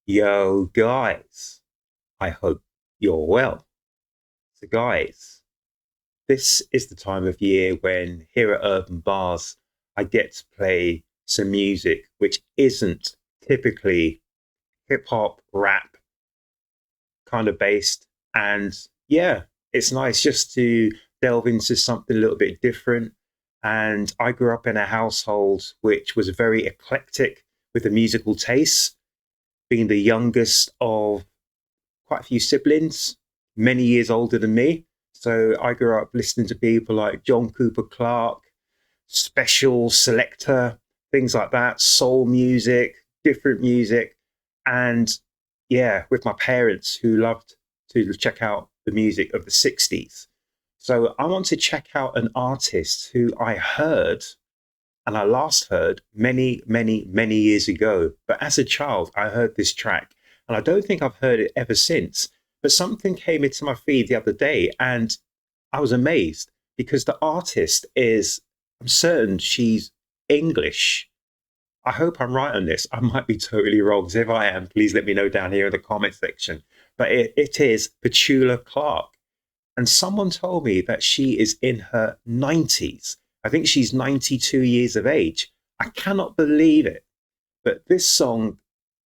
Yo, guys, I hope you're well. So, guys, this is the time of year when here at Urb'n Barz, I get to play some music which isn't typically hip hop, rap kind of based. And yeah, it's nice just to delve into something a little bit different. And I grew up in a household which was very eclectic with a musical taste, being the youngest of quite a few siblings, many years older than me. So I grew up listening to people like John Cooper Clark, Special Selector, things like that, soul music, different music. And yeah, with my parents who loved to check out the music of the 60s. So I want to check out an artist who I heard and I last heard many, many, many years ago. But as a child, I heard this track, and I don't think I've heard it ever since. But something came into my feed the other day, and I was amazed because the artist is, I'm certain she's English. I hope I'm right on this. I might be totally wrong. So if I am, please let me know down here in the comment section. But it is Petula Clark. And someone told me that she is in her 90s. I think she's 92 years of age. I cannot believe it. But this song,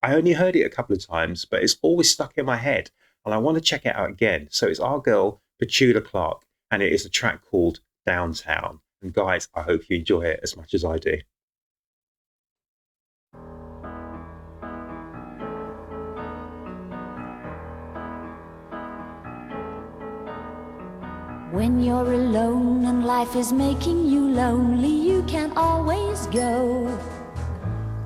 I only heard it a couple of times, but it's always stuck in my head. And I want to check it out again. So it's our girl, Petula Clark, and it is a track called Downtown. And guys, I hope you enjoy it as much as I do. When you're alone and life is making you lonely, you can always go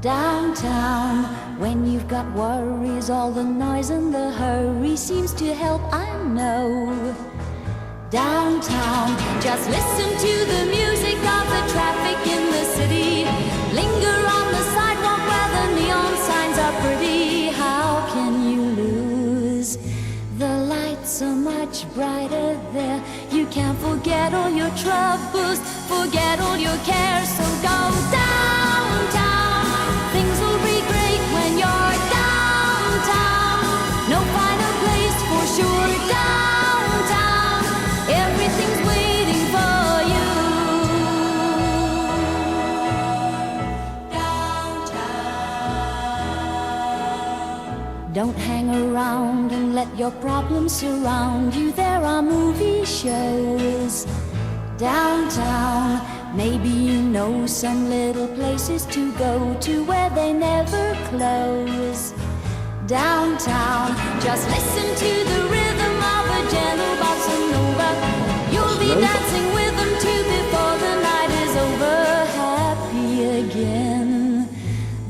downtown. When you've got worries, all the noise and the hurry seems to help, I know. Downtown, just listen to the music of the traffic in the city. Linger on the sidewalk where the neon signs are pretty. How can you lose? The lights are much brighter there. You can forget all your troubles, forget all your cares. So go downtown. Things will be great when you're downtown. No finer place for sure. Downtown, everything's waiting for you. Downtown. Don't hang around and let your problems surround you. There are movie shows downtown. Maybe you know some little places to go to where they never close. Downtown, just listen to the rhythm of a gentle bossa nova. You'll be dancing with them too before the night is over. Happy again.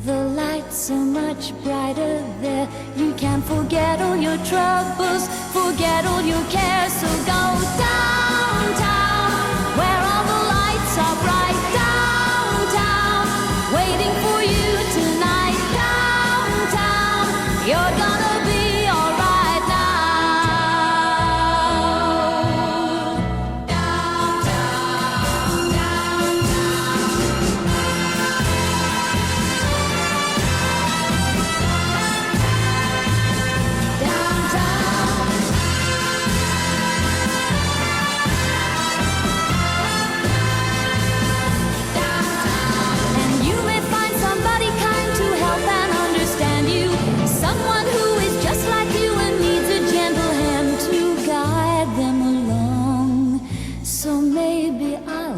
The lights are much brighter there. You can forget all your troubles, forget all your cares. So go downtown, where all the lights are bright. Downtown, waiting for you tonight. Downtown, you're gonna be alright now. Downtown,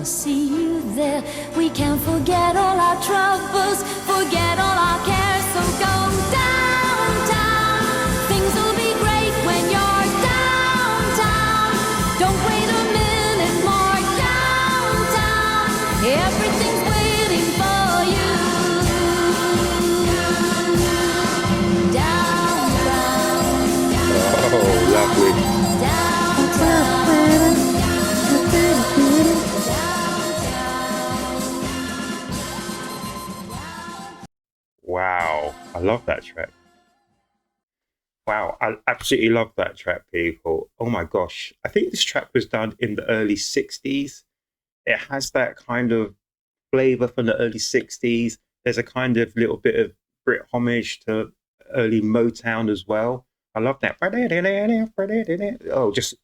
see you there. We can forget all our troubles, forget all our cares. So go downtown. Things will be great when you're downtown. Don't wait a minute more. Downtown, everything's waiting for you. Downtown. Oh, lovely. Wow, I love that track. Wow, I absolutely love that track, people. Oh my gosh. I think this track was done in the early 60s. It has that kind of flavor from the early 60s. There's a kind of little bit of Brit homage to early Motown as well. I love that. Oh, just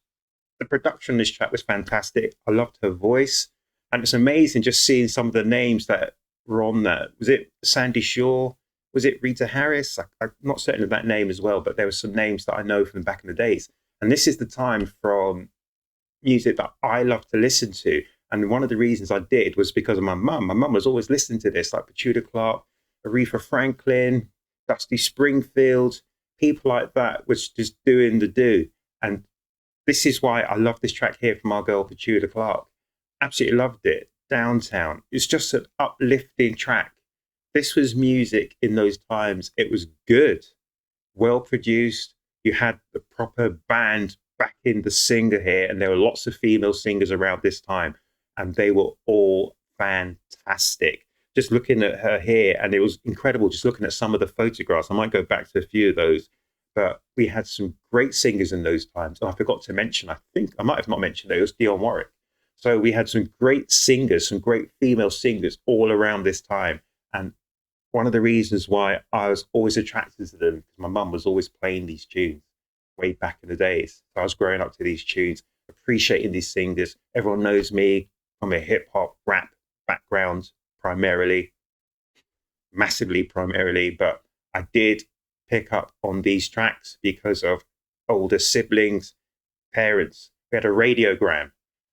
the production on this track was fantastic. I loved her voice. And it's amazing just seeing some of the names that were on that. Was it Sandy Shaw? Was it Rita Harris? I'm not certain of that name as well, but there were some names that I know from back in the days. And this is the time from music that I love to listen to. And one of the reasons I did was because of my mum. My mum was always listening to this, like Petula Clark, Aretha Franklin, Dusty Springfield, people like that was just doing the do. And this is why I love this track here from our girl Petula Clark. Absolutely loved it. Downtown. It's just an uplifting track. This was music in those times. It was good, well produced. You had the proper band backing the singer here, and there were lots of female singers around this time, and they were all fantastic. Just looking at her here, and it was incredible just looking at some of the photographs. I might go back to a few of those, but we had some great singers in those times. And I forgot to mention, I think I might have not mentioned it, it was Dionne Warwick. So we had some great singers, some great female singers all around this time. And one of the reasons why I was always attracted to them, because my mum was always playing these tunes way back in the days. So I was growing up to these tunes, appreciating these singers. Everyone knows me from a hip hop rap background, primarily, massively primarily, but I did pick up on these tracks because of older siblings, parents. We had a radiogram,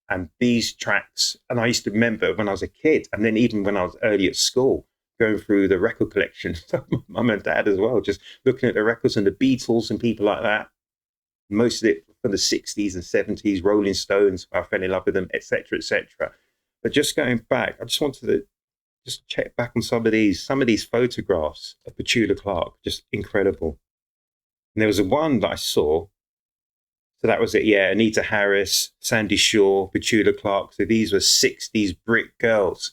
and these tracks, and I used to remember when I was a kid, and then even when I was early at school, going through the record collection, mum and dad as well, just looking at the records and the Beatles and people like that. Most of it from the 60s and 70s, Rolling Stones, I fell in love with them, etc., etc. But just going back, I just wanted to just check back on some of these photographs of Petula Clark, just incredible. And there was one that I saw. So that was it, yeah. Anita Harris, Sandy Shaw, Petula Clark. So these were 60s Brit girls.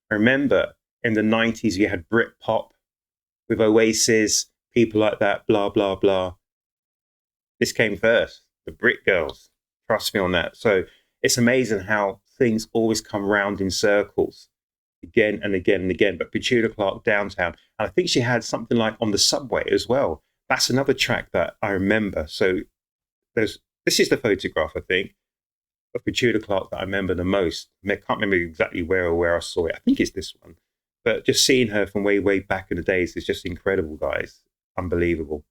I remember in the 90s, you had Brit pop with Oasis, people like that, blah, blah, blah. This came first, the Brit girls. Trust me on that. So it's amazing how things always come round in circles again and again and again. But Petula Clark, Downtown. And I think she had something like On the Subway as well. That's another track that I remember. So this is the photograph, I think, of Petula Clark that I remember the most. I can't remember exactly where I saw it. I think it's this one. But just seeing her from way, way back in the days is just incredible, guys. Unbelievable.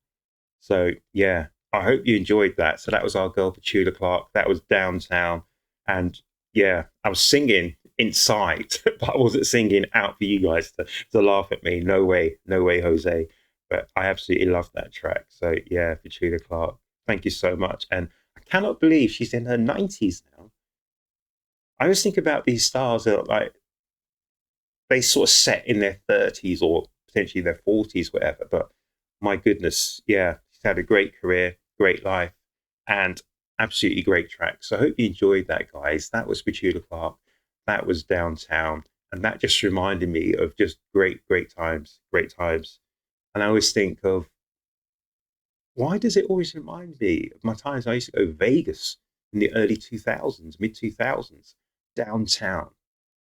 So, yeah, I hope you enjoyed that. So that was our girl, Petula Clark. That was Downtown. And, yeah, I was singing inside, but I wasn't singing out for you guys to laugh at me. No way, Jose. But I absolutely love that track. So, yeah, Petula Clark, thank you so much. And I cannot believe she's in her 90s now. I always think about these stars that like they sort of set in their 30s or potentially their 40s, whatever. But my goodness, yeah, she's had a great career, great life, and absolutely great track. So I hope you enjoyed that, guys. That was Petula Clark. That was Downtown. And that just reminded me of just great times, great times. And I always think of, why does it always remind me of my times I used to go to Vegas in the early 2000s, mid 2000s, Downtown?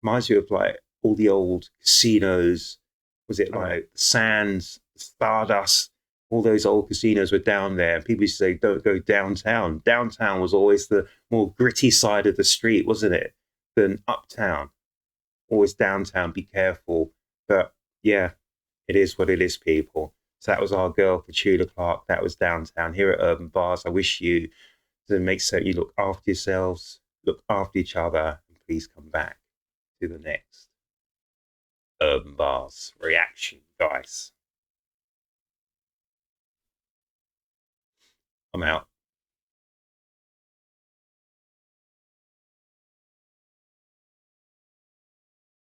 Reminds you of like all the old casinos. Was it like the Sands, Stardust? All those old casinos were down there. And people used to say, don't go downtown. Downtown was always the more gritty side of the street, wasn't it? Than uptown. Always downtown, be careful. But yeah, it is what it is, people. So that was our girl, Petula Clark. That was Downtown here at Urb'n Barz. I wish you to make certain you look after yourselves, look after each other, and please come back to the next Urb'n Barz reaction, guys. I'm out.